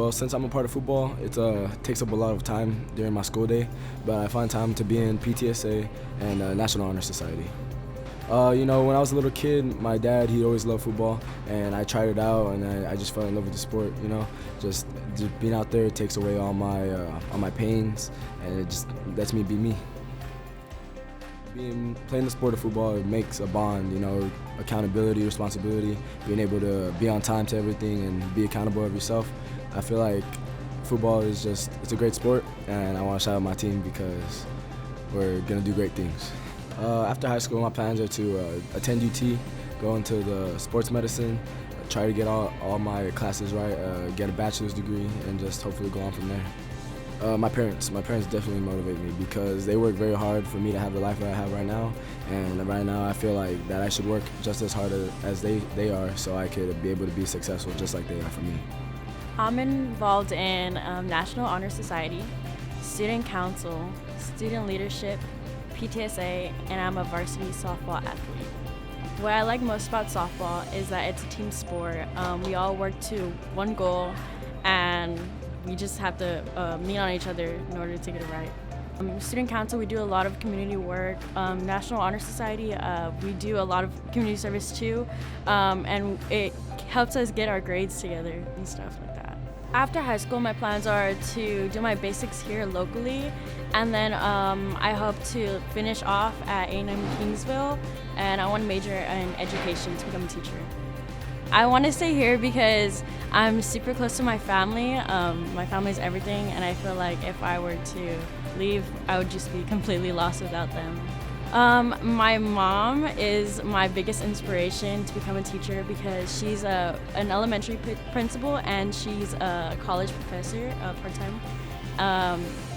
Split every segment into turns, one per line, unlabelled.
Well, since I'm a part of football, it takes up a lot of time during my school day, but I find time to be in PTSA and National Honor Society. When I was a little kid, my dad, he always loved football, and I tried it out, and I just fell in love with the sport, Just being out there takes away all my pains, and it just lets me be me. Playing the sport of football, it makes a bond, accountability, responsibility, being able to be on time to everything and be accountable of yourself. I feel like football is it's a great sport, and I want to shout out my team because we're going to do great things. After high school, my plans are to attend UT, go into the sports medicine, try to get all my classes right, get a bachelor's degree, and just hopefully go on from there. My parents definitely motivate me because they work very hard for me to have the life that I have right now, and right now I feel like that I should work just as hard as they are so I could be able to be successful just like they are for me.
I'm involved in National Honor Society, Student Council, Student Leadership, PTSA, and I'm a varsity softball athlete. What I like most about softball is that it's a team sport. We all work to one goal, and we just have to lean on each other in order to get it right. Student Council, we do a lot of community work. National Honor Society, we do a lot of community service too, and it helps us get our grades together and stuff like that. After high school, my plans are to do my basics here locally, and then I hope to finish off at A&M Kingsville, and I want to major in education to become a teacher. I want to stay here because I'm super close to my family. My family's everything, and I feel like if I were to leave, I would just be completely lost without them. My mom is my biggest inspiration to become a teacher because she's an elementary principal and she's a college professor part-time.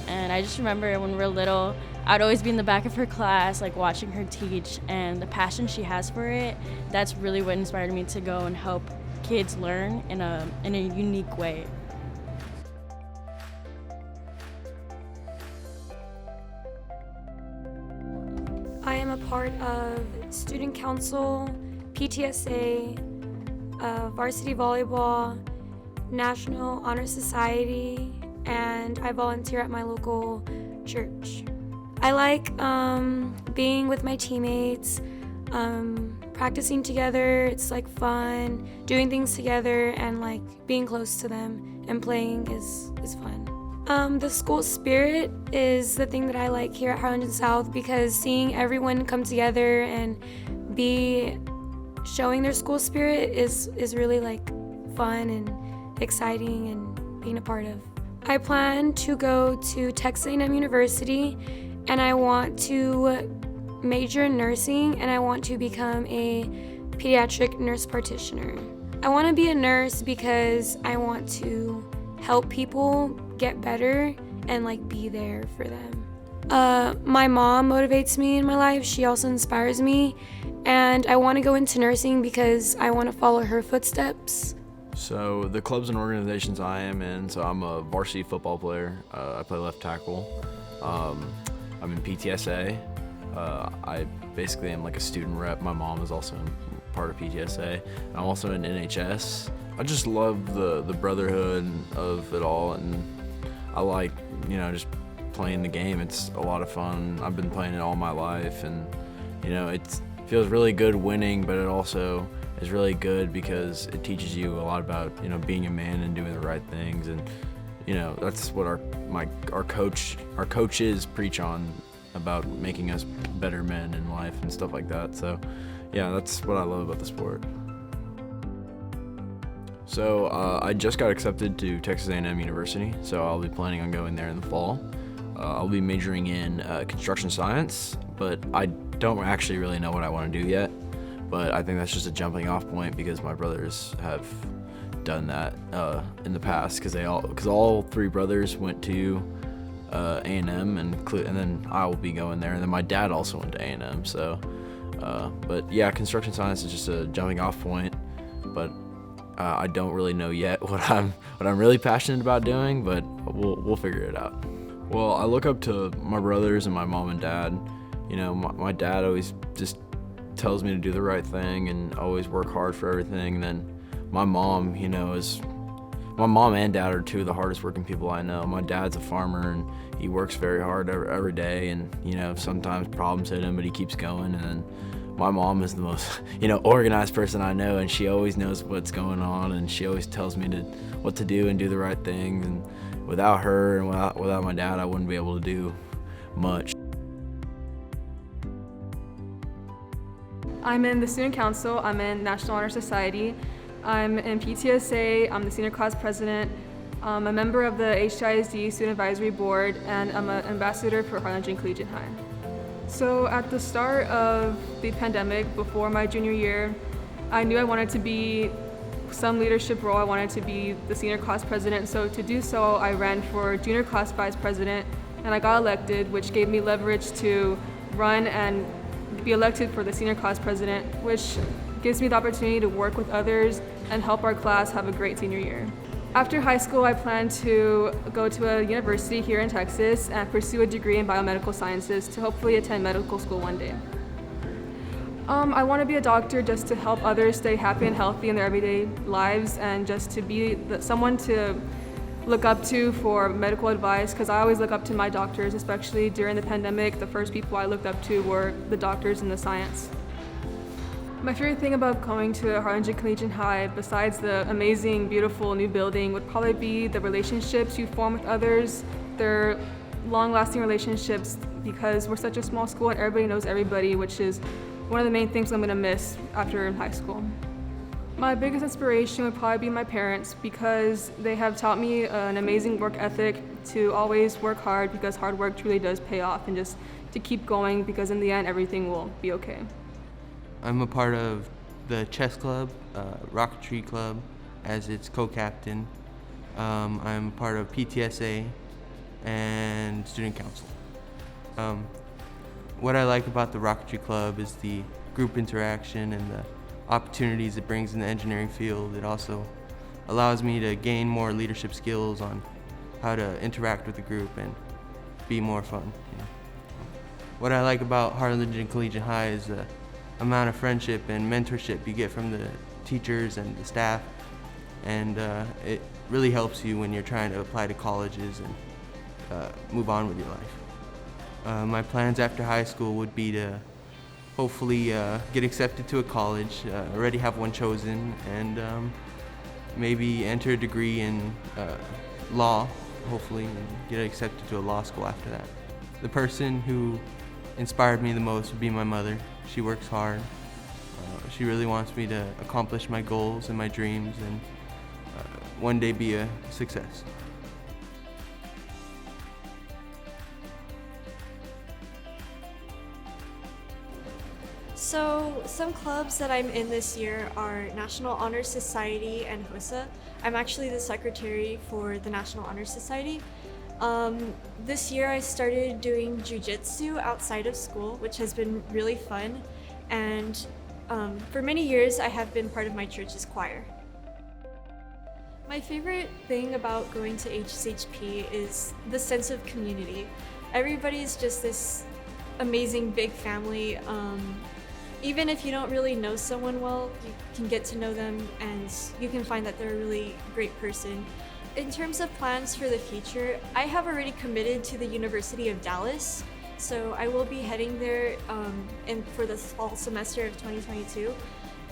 And I just remember when we were little, I'd always be in the back of her class, like watching her teach, and the passion she has for it, that's really what inspired me to go and help kids learn in a unique way.
I am a part of Student Council, PTSA, varsity volleyball, National Honor Society, and I volunteer at my local church. I like being with my teammates, practicing together. It's like fun, doing things together, and like being close to them and playing is fun. The school spirit is the thing that I like here at Harlingen South because seeing everyone come together and be showing their school spirit is really like fun and exciting and being a part of. I plan to go to Texas A&M University, and I want to major in nursing, and I want to become a pediatric nurse practitioner. I want to be a nurse because I want to help people get better and like be there for them. My mom motivates me in my life. She also inspires me, and I want to go into nursing because I want to follow her footsteps.
So the clubs and organizations I am in, so I'm a varsity football player. I play left tackle. I'm in PTSA. I basically am like a student rep. My mom is also part of PTSA. I'm also in NHS. I just love the brotherhood of it all, and I like, just playing the game. It's a lot of fun. I've been playing it all my life, and, it feels really good winning, but it also is really good because it teaches you a lot about, being a man and doing the right things, and, that's what our coaches preach on, about making us better men in life and stuff like that. So, yeah, that's what I love about the sport. So I just got accepted to Texas A&M University, so I'll be planning on going there in the fall. I'll be majoring in construction science, but I don't actually really know what I want to do yet. But I think that's just a jumping off point because my brothers have done that in the past, because all three brothers went to A&M, and then I will be going there, and then my dad also went to A&M. So, but yeah, construction science is just a jumping off point, but I don't really know yet what I'm really passionate about doing, but we'll figure it out. Well, I look up to my brothers and my mom and dad. My dad always just tells me to do the right thing and always work hard for everything. And then my mom, is My mom and dad are two of the hardest working people I know. My dad's a farmer and he works very hard every day, and sometimes problems hit him, but he keeps going. And then my mom is the most organized person I know, and she always knows what's going on, and she always tells me what to do and do the right things. And without her and without my dad, I wouldn't be able to do much.
I'm in the Student Council, I'm in National Honor Society, I'm in PTSA, I'm the Senior Class President, I'm a member of the HTISD Student Advisory Board, and I'm an ambassador for Harlingen Collegiate High. So at the start of the pandemic, before my junior year, I knew I wanted to be some leadership role. I wanted to be the Senior Class President, so to do so, I ran for Junior Class Vice President, and I got elected, which gave me leverage to run and be elected for the Senior Class President, which gives me the opportunity to work with others and help our class have a great senior year. After high school, I plan to go to a university here in Texas and pursue a degree in biomedical sciences to hopefully attend medical school one day. I want to be a doctor just to help others stay happy and healthy in their everyday lives, and just to be someone to look up to for medical advice, because I always look up to my doctors, especially during the pandemic. The first people I looked up to were the doctors in the science. My favorite thing about going to Harlingen Collegiate High, besides the amazing, beautiful new building, would probably be the relationships you form with others. They're long-lasting relationships because we're such a small school and everybody knows everybody, which is one of the main things I'm going to miss after high school. My biggest inspiration would probably be my parents, because they have taught me an amazing work ethic, to always work hard, because hard work truly does pay off, and just to keep going, because in the end everything will be okay.
I'm a part of the chess club, rocketry club, as its co-captain. I'm part of PTSA and student council. What I like about the rocketry club is the group interaction and the opportunities it brings in the engineering field. It also allows me to gain more leadership skills on how to interact with the group and be more fun. What I like about Harlingen Collegiate High is the amount of friendship and mentorship you get from the teachers and the staff, and it really helps you when you're trying to apply to colleges and move on with your life. My plans after high school would be to hopefully get accepted to a college, already have one chosen, and maybe enter a degree in law, hopefully, and get accepted to a law school after that. The person who inspired me the most would be my mother. She works hard. She really wants me to accomplish my goals and my dreams, and one day be a success.
So some clubs that I'm in this year are National Honor Society and HOSA. I'm actually the secretary for the National Honor Society. This year I started doing jiu-jitsu outside of school, which has been really fun. And for many years I have been part of my church's choir. My favorite thing about going to HSHP is the sense of community. Everybody's just this amazing big family. Even if you don't really know someone well, you can get to know them and you can find that they're a really great person. In terms of plans for the future, I have already committed to the University of Dallas, so I will be heading there for the fall semester of 2022,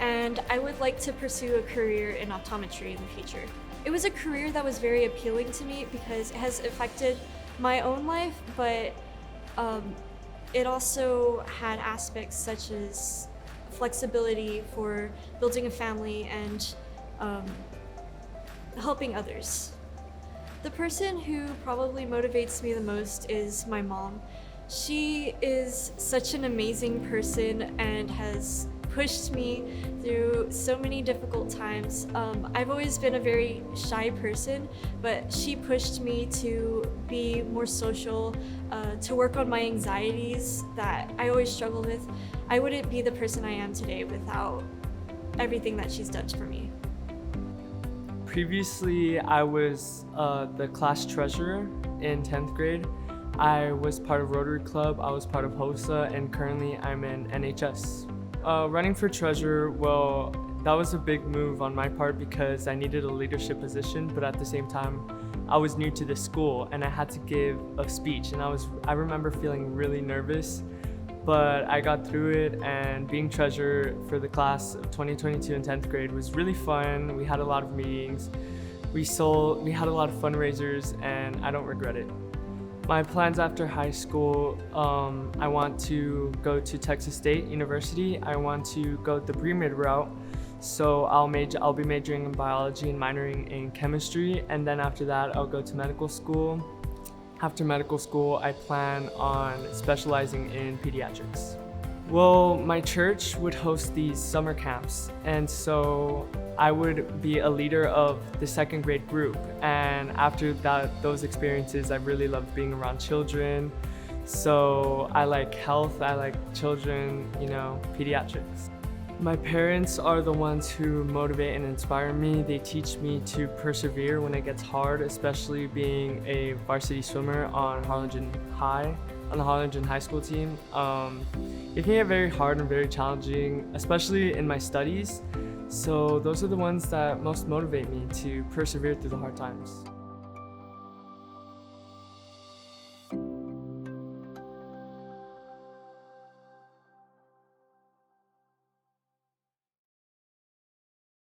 and I would like to pursue a career in optometry in the future. It was a career that was very appealing to me because it has affected my own life, but it also had aspects such as flexibility for building a family and helping others. The person who probably motivates me the most is my mom. She is such an amazing person and has pushed me through so many difficult times. I've always been a very shy person, but she pushed me to be more social, to work on my anxieties that I always struggle with. I wouldn't be the person I am today without everything that she's done for me.
Previously, I was the class treasurer in 10th grade. I was part of Rotary Club, I was part of HOSA, and currently I'm in NHS. Running for treasurer, well, That was a big move on my part because I needed a leadership position, but at the same time, I was new to the school and I had to give a speech, and I remember feeling really nervous, but I got through it, and being treasurer for the class of 2022 in 10th grade was really fun. We had a lot of meetings, we had a lot of fundraisers, and I don't regret it. My plans after high school, I want to go to Texas State University. I want to go the pre-med route. So I'll be majoring in biology and minoring in chemistry, and then after that I'll go to medical school. After medical school, I plan on specializing in pediatrics. Well, my church would host these summer camps, and so I would be a leader of the 2nd grade group, and after those experiences, I really loved being around children. So I like health, I like children, pediatrics. My parents are the ones who motivate and inspire me. They teach me to persevere when it gets hard, especially being a varsity swimmer on the Harlingen High School team. It can get very hard and very challenging, especially in my studies. So those are the ones that most motivate me to persevere through the hard times.